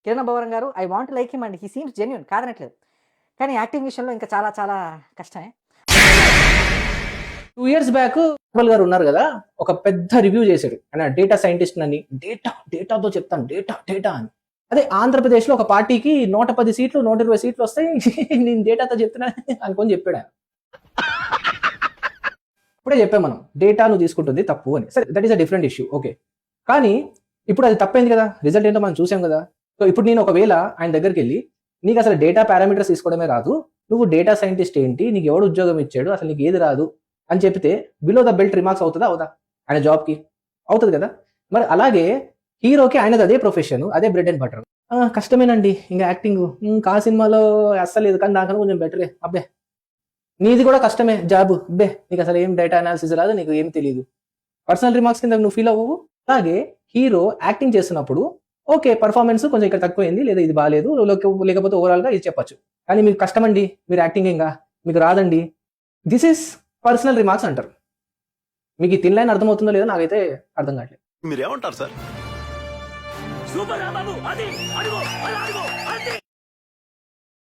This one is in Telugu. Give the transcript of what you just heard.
కిరణ్ అబ్బవరం గారు I want like him and he seems genuine, కాదనట్లేదు. కానీ యాక్టింగ్ విషయంలో ఇంకా చాలా చాలా కష్టమే. 2 years బ్యాక్ అక్బల్ గారు ఉన్నారు కదా, ఒక పెద్ద రివ్యూ చేశాడు ఆయన డేటా సైంటిస్ట్ అని. డేటాతో చెప్తాను, డేటా అని. అదే ఆంధ్రప్రదేశ్లో ఒక పార్టీకి 110 సీట్లు 120 సీట్లు వస్తాయి, నేను డేటాతో చెప్తున్నా అనుకొని చెప్పాడు ఆయన. ఇప్పుడే చెప్పాం మనం, డేటా నువ్వు తీసుకుంటుంది తప్పు అని. సరే, that is a different issue, okay. కానీ ఇప్పుడు అది తప్పైంది కదా, రిజల్ట్ ఏంటో మనం చూసాం కదా. సో ఇప్పుడు నేను ఒకవేళ ఆయన దగ్గరికి వెళ్ళి, నీకు అసలు డేటా పారామీటర్స్ తీసుకోవడమే రాదు, నువ్వు డేటా సైంటిస్ట్ ఏంటి, నీకు ఎవడు ఉద్యోగం ఇచ్చాడు, అసలు నీకు ఏది రాదు అని చెప్తే బిలో ద బెల్ట్ రిమార్క్స్ అవుతుందా అవుదా ఆయన జాబ్కి? అవుతుంది కదా. మరి అలాగే హీరోకి ఆయనది అదే ప్రొఫెషన్, అదే బ్రెడ్ అండ్ బటర్. కష్టమేనండి ఇంకా యాక్టింగ్, కా సినిమాలో అస్సలు లేదు, కానీ దానికన్నా కొంచెం బెటరే. అబ్బే నీది కూడా కష్టమే జాబ్, అబ్బే నీకు అసలు ఏం డేటా అనాలిసిస్ రాదు, నీకు ఏం తెలియదు, పర్సనల్ రిమార్క్స్ కింద నువ్వు ఫీల్ అవ్వవు. అలాగే హీరో యాక్టింగ్ చేస్తున్నప్పుడు ఓకే పర్ఫార్మెన్స్ కొంచెం ఇక్కడ తక్కువైంది, లేదా ఇది బాగాలేదు, లేకపోతే ఓవరాల్గా ఇది చెప్పచ్చు. కానీ మీకు కష్టమండి, మీరు యాక్టింగ్ ఇంకా మీకు రాదండి, దిస్ ఈస్ పర్సనల్ రిమార్క్స్ అంటారు. మీకు ఈ తిన్ లైన్ అర్థమవుతుందో లేదో నాకైతే అర్థం కావట్లేదు. మీరేమంటారు సార్?